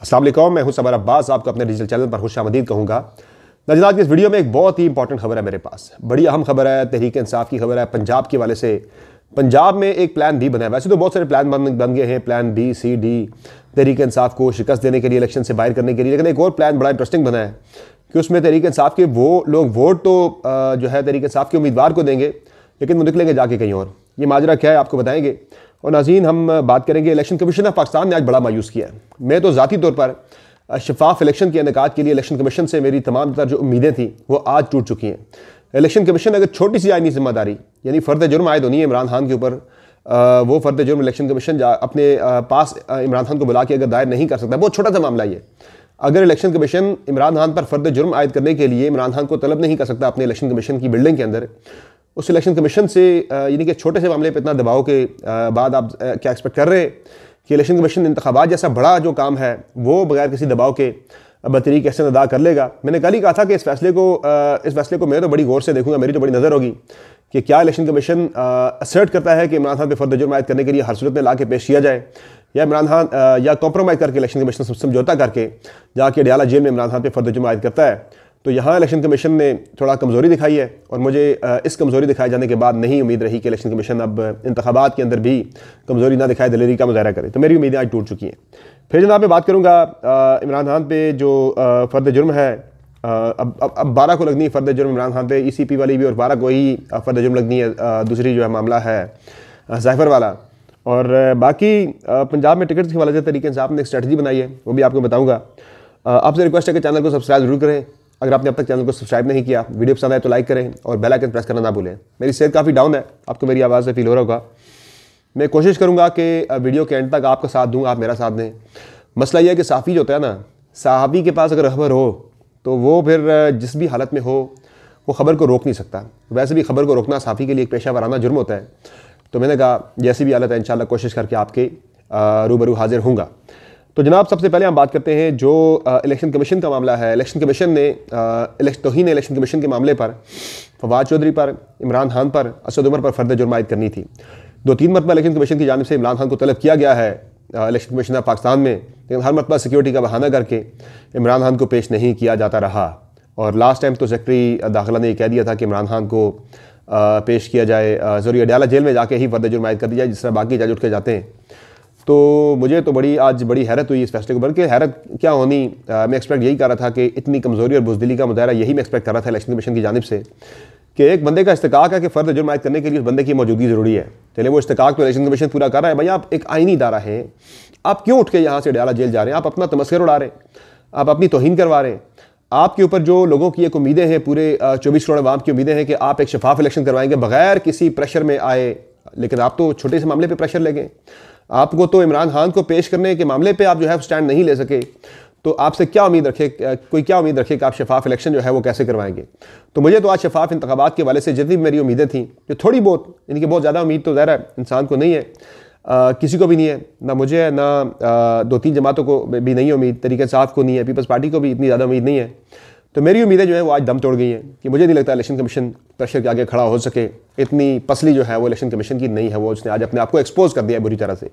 अस्सलाम वालेकुम, मैं हूं सबर अब्बास, आपको अपने डिजिटल चैनल पर खुशामदीद कहूँगा। नाज़रीन, की इस वीडियो में एक बहुत ही इंपॉर्टेंट खबर है मेरे पास, बड़ी अहम खबर है, तहरीक इंसाफ की खबर है। पंजाब के वाले से पंजाब में एक प्लान बी बना है। वैसे तो बहुत सारे प्लान बन गए हैं, plan B C D, Tehreek Insaf को शिकस्त देने के लिए, इलेक्शन से बाहर करने के लिए। लेकिन एक और प्लान बड़ा इंटरेस्टिंग बना है कि उसमें तहरीक इंसाफ के वो लोग वोट तो जो है तहरीक इंसाफ के उम्मीदवार को देंगे, लेकिन वो निकलेंगे जाके कहीं और। ये माजरा क्या है आपको बताएंगे। और नाज़रीन, हम बात करेंगे इलेक्शन कमीशन ऑफ पाकिस्तान ने आज बड़ा मायूस किया है। मैं तो ज़ाती तौर पर शफाफ इलेक्शन के इनेकाद के लिए इलेक्शन कमीशन से मेरी तमाम तर जो उम्मीदें थी वो आज टूट चुकी हैं। इलेक्शन कमीशन अगर छोटी सी आईनी जिम्मेदारी यानी फ़र्द जुर्म आयद होनी है इमरान खान के ऊपर, वो फ़र्द जुर्म इलेक्शन कमीशन अपने पास इमरान खान को बुला के अगर दायर नहीं कर सकता, बहुत छोटा सा मामला ये। अगर इलेक्शन कमीशन इमरान खान पर फ़र्द जुर्म आयद करने के लिए इमरान खान को तलब नहीं कर सकता अपने इलेक्शन कमीशन की बिल्डिंग के अंदर, उस इलेक्शन कमीशन से यानी कि छोटे से मामले पर इतना दबाव के बाद आप क्या एक्सपेक्ट कर रहे हैं कि इलेक्शन कमीशन इंतखाबात जैसा बड़ा जो काम है वो बगैर किसी दबाव के बतरीक कैसे अदा कर लेगा। मैंने कल ही कहा था कि इस फैसले को मैं तो बड़ी गौर से देखूंगा, मेरी तो बड़ी नज़र होगी कि क्या इलेक्शन कमीशन असर्ट करता है कि इमरान खान पर फ़र्द जुर्म आयद करने के लिए हर सूरत में ला के पेश किया जाए, या इमरान खान या कॉम्प्रोमाइज़ करके इलेक्शन कमीशन से समझौता करके जाके अडयाला जेल में इमरान खान पर फ़र्द जुर्म आयद करता है। तो यहाँ इलेक्शन कमीशन ने थोड़ा कमज़ोरी दिखाई है, और मुझे इस कमज़ोरी दिखाए जाने के बाद नहीं उम्मीद रही कि इलेक्शन कमीशन अब इंतखाबात के अंदर भी कमज़ोरी ना दिखाए, दलेरी का मुजाहरा करे। तो मेरी उम्मीदें आज टूट चुकी हैं। फिर जनाब मैं बात करूँगा इमरान खान पे जो फ़र्द जुर्म है, अब 12 को लगनी है फ़र्द जुर्म इमरान खान पे, ECP वाली भी, और 12 को ही फ़र्द जुर्म लगनी है दूसरी जो है मामला है ज़ाफर वाला। और बाकी पंजाब में टिकट के हवाले से तरीके से आपने एक स्ट्रेटजी बनाई है, वो भी आपको बताऊँगा। आपसे रिक्वेस्ट है कि चैनल को सब्सक्राइब जरूर करें। अगर आपने अब तक चैनल को सब्सक्राइब नहीं किया, वीडियो पसंद आए तो लाइक करें और बेल आइकन प्रेस करना ना भूलें। मेरी सेहत काफ़ी डाउन है, आपको मेरी आवाज़ से फील हो रहा होगा। मैं कोशिश करूंगा कि वीडियो के एंड तक आपका साथ दूं, आप मेरा साथ दें। मसला यह है कि साफ़ी जो होता है ना, साहबी के पास अगर खबर हो तो वो फिर जिस भी हालत में हो वो ख़बर को रोक नहीं सकता। वैसे भी ख़बर को रोकना साफ़ी के लिए एक पेशा वाराना जुर्म होता है। तो मैंने कहा जैसी भी हालत है इंशाल्लाह कोशिश करके आपके रूबरू हाजिर होऊंगा। तो जनाब सबसे पहले हम बात करते हैं जो इलेक्शन कमीशन का मामला है। इलेक्शन कमीशन ने तौहीन इलेक्शन कमीशन के मामले पर फवाद चौधरी पर, इमरान खान पर, असद उमर पर फ़र्द जुर्म आयद करनी थी। 2-3 मरतबा इलेक्शन कमीशन की जानिब से इमरान खान को तलब किया गया है इलेक्शन कमीशन ऑफ पाकिस्तान में, लेकिन हर मरतबा सिक्योरिटी का बहाना करके इमरान खान को पेश नहीं किया जाता रहा। और लास्ट टाइम तो सेक्रेटरी दाखिला ने यह कह दिया था कि इमरान खान को पेश किया जाए, ज़रूरी अडयाला जेल में जाके ही फ़र्द जुर्म आयद कर दिया जाए, जिस तरह बाकी जज उठ के जाते हैं। तो मुझे तो आज बड़ी हैरत हुई इस फैसले को, बल्कि हैरत क्या होनी, मैं एक्सपेक्ट यही कर रहा था कि इतनी कमज़ोरी और बुज़दिली का मुजाहरा यही मैं एक्सपेक्ट कर रहा था इलेक्शन कमीशन की जानिब से कि एक बंदे का इस्तेकाक है कि फ़र्द जुर्म आयद करने के लिए उस बंदे की मौजूदगी ज़रूरी है। चले वो इस्तेकाक तो इलेक्शन कमीशन पूरा कर रहा है। भाई आप एक आईनी इदारा हैं, आप क्यों उठ के यहाँ से अडयाला जेल जा रहे हैं? आप अपना तमस्खुर उड़ा रहे हैं, आप अपनी तौहीन करवा रहे हैं। आपके ऊपर जो लोगों की एक उम्मीदें हैं, पूरे 24 करोड़ आवाम की उम्मीदें हैं कि आप एक शफाफ इलेक्शन करवाएंगे बगैर किसी प्रेशर में आए, लेकिन आप तो छोटे से मामले पर प्रेशर ले गए। आपको तो इमरान खान को पेश करने के मामले पे आप जो है स्टैंड नहीं ले सके, तो आपसे क्या उम्मीद रखे, कोई क्या उम्मीद रखे कि आप शफाफ इलेक्शन जो है वो कैसे करवाएंगे? तो मुझे तो आज शफाफ इंतखाबात के वाले से जितनी भी मेरी उम्मीदें थी, जो थोड़ी बहुत, इनकी बहुत ज़्यादा उम्मीद तो ज़ाहिर है इंसान को नहीं है, किसी को भी नहीं है, ना मुझे है, ना 2-3 जमातों को भी नहीं है उम्मीद, तरीके इंसाफ को नहीं है, पीपल्स पार्टी को भी इतनी ज़्यादा उम्मीद नहीं है। तो मेरी उम्मीदें जो है वो आज दम तोड़ गई हैं कि मुझे नहीं लगता इलेक्शन कमीशन प्रेशर के आगे खड़ा हो सके। इतनी पसली जो है वो इलेक्शन कमीशन की नहीं है, वो उसने आज अपने आप को एक्सपोज कर दिया है बुरी तरह से।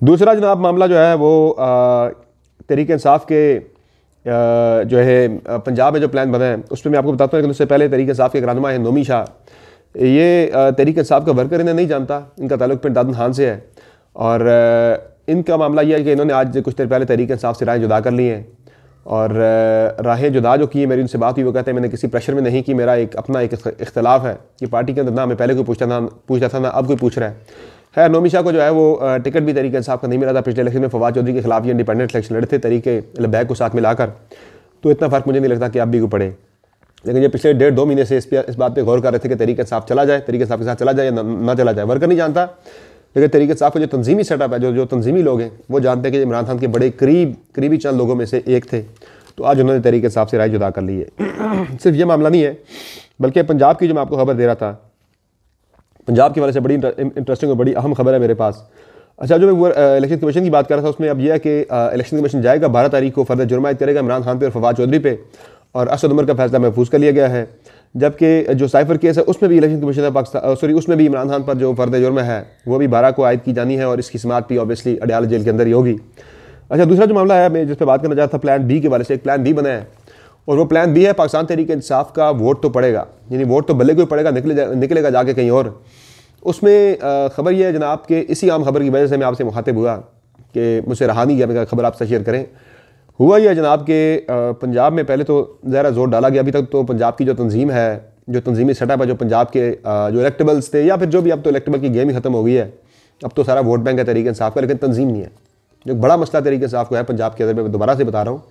दूसरा जनाब मामला जो है वो तहरीक इंसाफ के जो है पंजाब में जो प्लान बना है उसमें मैं आपको बताता हूँ। लेकिन उससे पहले तहरीक इंसाफ के एक रहनुमा है नोमी शाह, ये तहरीक इंसाफ का वर्कर इन्हें नहीं जानता, इनका ताल्लुक पिंड दादन खान से है। और इनका मामला यह है कि इन्होंने आज कुछ देर पहले तहरीक इंसाफ से राहें जुदा कर ली हैं। और राहें जुदा जो की है, मेरी उनसे बात हुई, वो कहते हैं मैंने किसी प्रेशर में नहीं की, मेरा एक अपना एक इख्तलाफ है कि पार्टी के अंदर ना मैं पहले कोई पूछता था ना अब कोई पूछ रहा है। खैर नोमी शाह को जो है वो टिकट भी तहरीक इंसाफ का नहीं मिला था। पिछले इलेक्शन में फवाद चौधरी के खिलाफ ये इंडिपेंडेंट इलेक्शन लड़े थे तरीके लबैक को साथ मिलाकर, तो इतना फ़र्क मुझे नहीं लगता कि आप भी को पड़े। लेकिन ये पिछले 1.5-2 महीने से इस बात पे गौर कर रहे थे कि तहरीक इंसाफ चला जाए, तहरीक इंसाफ के साथ चला जाए या ना चला जाए। वर्कर नहीं जानता, लेकिन तहरीक इंसाफ का जो तंजीमी सेटअप है, जो तंजीमी लोग हैं वो जानते हैं कि इमरान खान के बड़े करीबी चंद लोगों में से एक थे। तो आज उन्होंने तहरीक इंसाफ से राय जुदा कर ली है। सिर्फ ये मामला नहीं है, बल्कि पंजाब की जो मैं आपको खबर दे रहा था, पंजाब के वाले से बड़ी इंटरेस्टिंग और बड़ी अहम खबर है मेरे पास। अच्छा, जो मैं वो इलेक्शन कमीशन की बात कर रहा था उसमें अब यह है कि इलेक्शन कमीशन जाएगा 12 तारीख को फ़र्द जुर्म आयद करेगा इमरान खान पे और फवाद चौधरी पे, और असद उमर का फैसला महफूज कर लिया गया है। जबकि जो साइफर केस है उसमें भी इलेक्शन कमीशन ऑफ पाकिस्तान उसमें भी इमरान खान पर जो फ़र्द जुर्म है वो भी 12 को आयद की जानी है, और इसकी समाअत भी ऑब्वियसली अडयाला जेल के अंदर ही होगी। अच्छा, दूसरा जो मामला है मैं जिस पे बात करना चाहता था प्लान बी के वाले से, एक प्लान बी बना है और वो प्लान बी है पाकिस्तान तहरीक इंसाफ का वोट तो पड़ेगा, यानी वोट तो भले कोई पड़ेगा, निकलेगा जाके कहीं और। उसमें खबर यह है जनाब कि इसी आम खबर की वजह से मैं आपसे मुखातिब हुआ कि मुझसे रहा नहीं गया, मैं खबर आपसे शेयर करें। हुआ यह जनाब कि पंजाब में पहले तो ज़रा जोर डाला गया, अभी तक तो पंजाब की जो तंजीम है, जो तंजीमी सेटअप है, जो पंजाब के जो इलेक्टेबल्स थे या फिर जो भी, अब तो इलेक्टेबल की गेम ही खत्म हो गई है, अब तो सारा वोट बैंक है तहरीक इंसाफ का, लेकिन तंजीम नहीं है। जो बड़ा मसला तहरीक इंसाफ को है पंजाब के अंदर, मैं दोबारा से बता रहा हूँ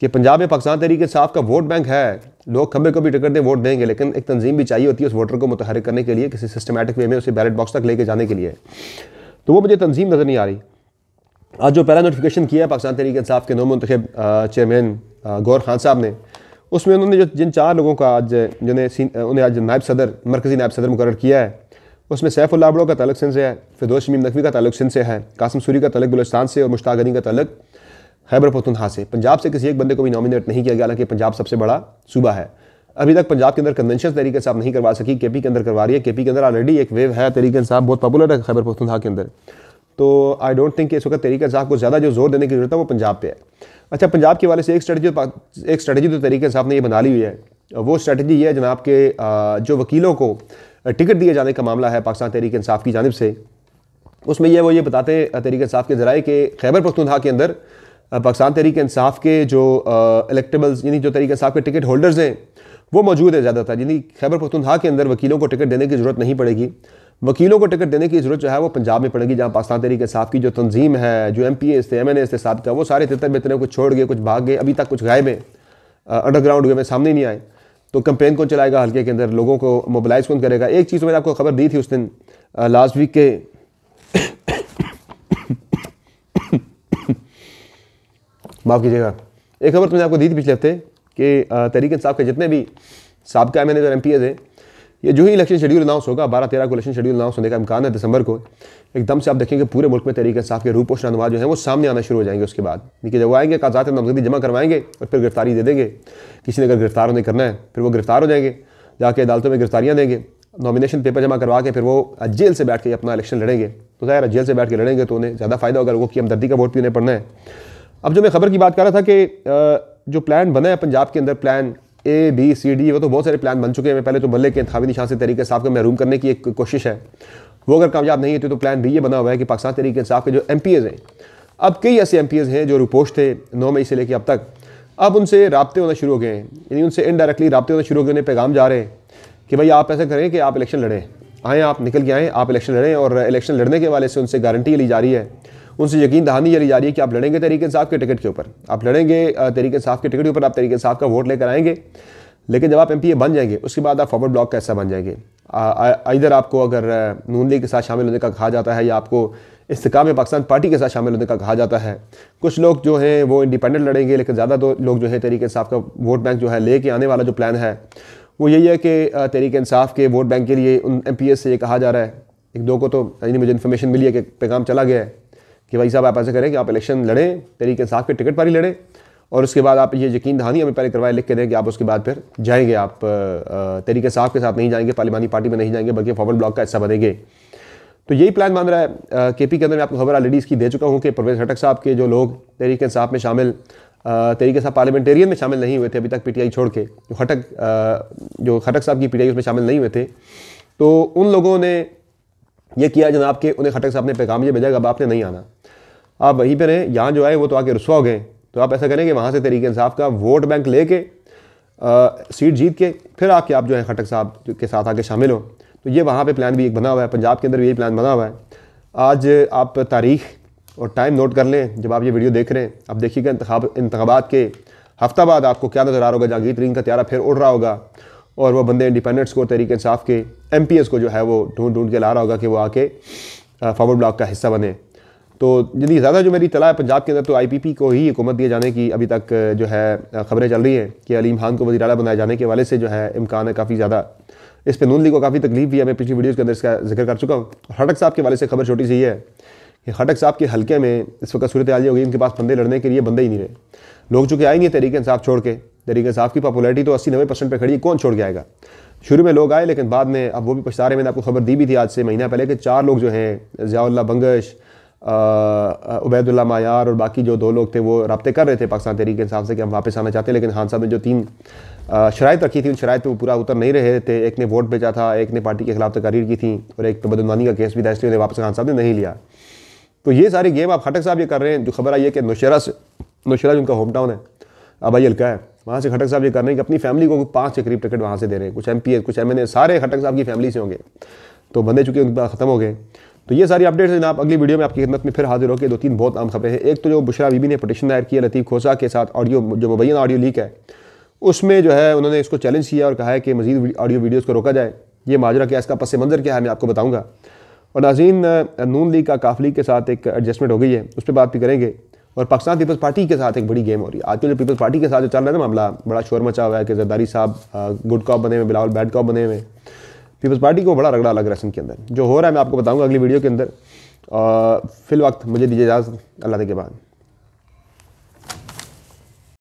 कि पंजाब में पाकिस्तान तहरीक इंसाफ का वोट बैंक है, लोग खंबे को भी टिकट दें वोट देंगे, लेकिन एक तंजीम भी चाहिए होती है उस वोटर को मुतहरिक करने के लिए, किसी सिस्टमैटिक वे में उसे बैलेट बॉक्स तक लेके जाने के लिए। तो वो मुझे तंजीम नज़र नहीं आ रही। आज जो पहला नोटिफिकेशन किया है पाकिस्तान तहरीक इंसाफ के नौ मुंतखब चेयरमैन गौर खान साहब ने, उसमें उन्होंने जो जिन 4 लोगों का आज उन्हें आज नायब सदर, मरकज़ी नायब सदर मुकर्रर किया है, उसमें सैफुल्लाह अबड़ो का ताल्लुक सिंध से है, फिरदौस शमीम नकवी का ताल्लुक सिंध से है, कासिम सूरी का ताल्लुक बलूचिस्तान से और मुश्ताक गनी का ताल्लुक खैबर पख्तूनख्वा से। पंजाब से किसी एक बंदे को भी नॉमिनेट नहीं किया गया, हालांकि पंजाब सबसे बड़ा सूबा है। अभी तक पंजाब के अंदर कन्वेंशन तरीके से आप नहीं करवा सकी, केपी के अंदर करवा रही है। केपी के अंदर ऑलरेडी एक वेव है, तरीके इंसाफ बहुत पॉपुलर है खैबर पख्तूनख्वा के अंदर। तो आई डोंट थिंक कि इस वक्त तरीके इंसाफ को ज़्यादा जो जोर देने की जरूरत है वो पंजाब पे है। अच्छा, पंजाब के वाले से एक स्ट्रेटजी तो तरीके इंसाफ ने ये बना ली हुई है, वो स्ट्रेटजी ये है जनाब के जो वकीलों को टिकट दिए जाने का मामला है पाकिस्तान तहरीक इंसाफ की जानिब से, उसमें ये बताते तहरीक इंसाफ के ज़राए कि खैबर पख्तूनख्वा के अंदर पाकिस्तान तहरीक इंसाफ के जो इलेक्टेबल्स, यानी जो तहरीक इंसाफ के टिकट होल्डर्स हैं वो मौजूद है ज़्यादातर, यानी खैबर पख्तूनख्वा के अंदर वकीलों को टिकट देने की ज़रूरत नहीं पड़ेगी। वकीलों को टिकट देने की ज़रूरत जो है वो पंजाब में पड़ेगी, जहाँ पाकिस्तान तहरीक इंसाफ की जो तंजीम है, जो MPAs थे, MNAs थे साथ का, वो सारे तितर बितरे, कुछ छोड़ गए, कुछ भाग गए, अभी तक कुछ गायब हैं, अंडरग्राउंड वे में सामने नहीं आए। तो कैंपेन कौन चलाएगा हल्के के अंदर, लोगों को मोबिलाइज कौन करेगा? एक चीज़ मैंने आपको खबर दी थी उस दिन लास्ट वीक के माफ़ कीजिएगा, एक खबर तो मैंने आपको दी थी पिछले हफ्ते कि तहरीक इंसाफ के जितने भी साबका MNAs और MPAs हैं, ये जो ही इलेक्शन शेड्यूल अनाउंस होगा 12-13 को इलेक्शन शेड्यूल अनाउंस होने का इम्कान है दिसंबर को, एकदम से आप देखेंगे पूरे मुल्क में तहरीक इंसाफ के रूपोश रहनुमा जो है वो सामने आना शुरू हो जाएंगे। उसके बाद देखिए जब वो आएंगे कागजात नामजदगी जमा करवाएंगे और फिर गिरफ्तारी दे देंगे। किसी ने अगर गिरफ्तार होने करना है फिर वो गिरफ्तार हो जाएंगे, जाके अदालतों में गिरफ्तारियाँ देंगे, नॉमिनेशन पेपर जमा करवा के फिर वो जेल से बैठ के अपना इलेक्शन लड़ेंगे। तो ज़ाहिर जेल से बैठ के लड़ेंगे तो उन्हें ज़्यादा फ़ायदा होगा, लोगों की हमदर्दी का वोट भी उन्हें पड़ना है। अब जो मैं खबर की बात कर रहा था कि जो प्लान बना है पंजाब के अंदर, plan A, B, C, D, वो तो बहुत सारे प्लान बन चुके हैं। पहले तो बल्ले के इंतखाबी निशान से तहरीक इंसाफ को महरूम करने की एक कोशिश है, वो अगर कामयाब नहीं होती तो प्लान B ये बना हुआ है कि पाकिस्तान तहरीक इंसाफ के जो MPAs हैं, अब कई ऐसे MPAs हैं जो रिपोर्ट थे 9 मई से लेकर अब तक, अब उनसे राब्ते होना शुरू हो गए हैं, यानी उनसे इनडायरेक्टली राब्ते होने शुरू हो गए, उन्हें पैगाम जा रहे हैं कि भाई आप ऐसा करें कि आप इलेक्शन लड़ें, आएँ आप निकल के आएँ, आप इलेक्शन लड़ें। और इलेक्शन लड़ने के वाले से उनसे गारंटी ली जा रही है, उनसे यकीन दहानी ये ली जा रही है कि आप लड़ेंगे तहरीक इंसाफ के टिकट के ऊपर, आप लड़ेंगे तहरीक इंसाफ के टिकट के ऊपर, आप तहरीक इंसाफ का वोट लेकर आएंगे। लेकिन जब आप MPA बन जाएंगे उसके बाद आप फॉरवर्ड ब्लॉक का हिस्सा बन जाएंगे। इधर आपको अगर नून लीग के साथ शामिल होने का कहा जाता है या आपको इस्तेकाम पाकिस्तान पार्टी के साथ शामिल होने का कहा जाता है। कुछ लोग जो हैं वो इंडिपेंडेंट लड़ेंगे, लेकिन ज़्यादा तो लोग जो है तहरीक इंसाफ का वोट बैंक जो है लेके आने वाला जो प्लान है वो यही है कि तहरीक इंसाफ के वोट बैंक के लिए उन MPAs से ये कहा जा रहा है, एक दो को तो यानी मुझे इन्फॉर्मेशन मिली है कि पैगाम चला गया है कि भाई साहब आप ऐसे करें कि आप इलेक्शन लड़ें, तहरीक इंसाफ के टिकट पर ही लड़ें, और उसके बाद आप ये यकीन दहानी हमें पहले करवाए, लिख के दें कि आप उसके बाद फिर जाएंगे, आप तहरीक इंसाफ के साथ नहीं जाएंगे, पार्लिमानी पार्टी में नहीं जाएंगे, बल्कि फॉरवर्ड ब्लॉक का हिस्सा बनेंगे। तो यही प्लान मान रहा है KP के अंदर। मैं आपको खबर ऑलरेडी इसकी दे चुका हूँ कि परवेज़ खटक साहब के जो लोग तहरीक इंसाफ में शामिल, तहरीक इंसाफ पार्लियामेंटेरियन में शामिल नहीं हुए थे अभी तक, PTI छोड़ के, जो खटक साहब की PTI उसमें शामिल नहीं हुए थे, तो उन लोगों ने ये किया जनाब कि उन्हें खटक साहब ने पैगाम ये भेजा, अब आपने नहीं आना, आप वहीं पर हैं, यहाँ जो आए वो तो आके रुसवा हो गए। तो आप ऐसा करेंगे वहाँ से तहरीक इंसाफ का वोट बैंक लेके सीट जीत के फिर आके आप जो है खटक साहब के साथ आके शामिल हो। तो ये वहाँ पे प्लान भी एक बना हुआ है, पंजाब के अंदर भी यही प्लान बना हुआ है। आज आप तारीख और टाइम नोट कर लें, जब आप ये वीडियो देख रहे हैं आप देखिएगा इंतखाबात के हफ्ता बाद आपको क्या नज़र आ रहा होगा, जहांगीर तरीन का त्यारा फिर उड़ रहा होगा और वो बंदे इंडिपेंडेंट्स को, तहरीक इंसाफ के MPAs को जो है वो ढूंढ के ला रहा होगा कि वो आके फॉरवर्ड ब्लॉक का हिस्सा बने। तो जितनी ज़्यादा जो मेरी तला है पंजाब के अंदर, तो IPP को ही हुकूमत दिए जाने की अभी तक जो है खबरें चल रही हैं कि अलीम खान को वज़ीर आला बनाए जाने के हवाले से जो है इम्कान है काफ़ी ज़्यादा। इस पर नून लीग को काफ़ी तकलीफ भी है, मैं पिछली वीडियोज़ के अंदर इसका जिक्र कर चुका हूँ। खटक साहब के हवाले से खबर छोटी सी है कि खटक साहब के हल्के में इस वक्त सूरत हाल ये हो गई, इनके पास बंदे लड़ने के लिए बंदे ही नहीं रहे। लोग चूँकि आए नहीं तहरीक इंसाफ छोड़ के, तहरीक इंसाफ की पॉपुलैरिटी तो 80-90% पर खड़ी है, कौन छोड़ के आएगा। शुरू में लोग आए लेकिन बाद में अब वो भी पछता रहे। मैंने आपको खबर दी भी थी आज से महीना पहले कि 4 लोग जो हैं, ज़ियाउल्लाह बंगश, उबैदुल्ला मायार और बाकी जो 2 लोग थे वो रब्ते कर रहे थे पाकिस्तान तहरीक इंसाफ से कि हम वापस आना चाहते हैं, लेकिन खान साहब ने जो 3 शराइत रखी थी उन शराइत पर वो पूरा उतर नहीं रहे थे। एक ने वोट बेचा था, एक ने पार्टी के खिलाफ तकारीर की थी और एक तो बदनवानी का केस भी था, इसलिए वापस खान साहब ने नहीं लिया। तो ये सारी गेम आप खटक साहब ये कर रहे हैं। जो खबर आई है कि नौशहरा जिनका होम टाउन है, आबाई हल्का है, वहाँ से खटक साहब ये कर रहे हैं कि अपनी फैमिली को 5 के करीब टिकट वहाँ से दे रहे हैं। कुछ MP कुछ MNA सारे खटक साहब की फैमिली से होंगे, तो बंदे चुके उनके पास ख़त्म हो गए। तो ये सारी अपडेट्स जनाब अगली वीडियो में आपकी खिदमत में फिर हाजिर होकर 2-3 बहुत आम खबरें हैं। एक तो जो बुशरा बीबी ने पटिशन दायर किया लतीफ़ खोसा के साथ ऑडियो, जो मुबैना ऑडियो लीक है, उसमें जो है उन्होंने इसको चैलेंज किया और कहा है कि मज़ीद ऑडियो वीडियोज़ को रोका जाए। ये माजरा क्या, इसका पस मंज़र क्या है, मैं आपको बताऊँगा। और नाज़रीन, नून लीग का काफ लीग के साथ एक एडजस्टमेंट हो गई है, उस पर बात भी करेंगे। और पाकिस्तान पीपल्स पार्टी के साथ एक बड़ी गेम हो रही है आजकल। जो पीपल्स पार्टी के साथ जो चल रहा है ना मामला, बड़ा शोर मचा हुआ है कि जरदारी साहब गुड कॉप बने हुए, बिलावल बैड कॉप बने हुए। पीपल्स पार्टी को बड़ा रगड़ा लग रहा है रस्म के अंदर। जो हो रहा है मैं आपको बताऊँगा अगली वीडियो के अंदर। फिल वक्त मुझे दीजिए इजाज़त, अल्लाह के बाद।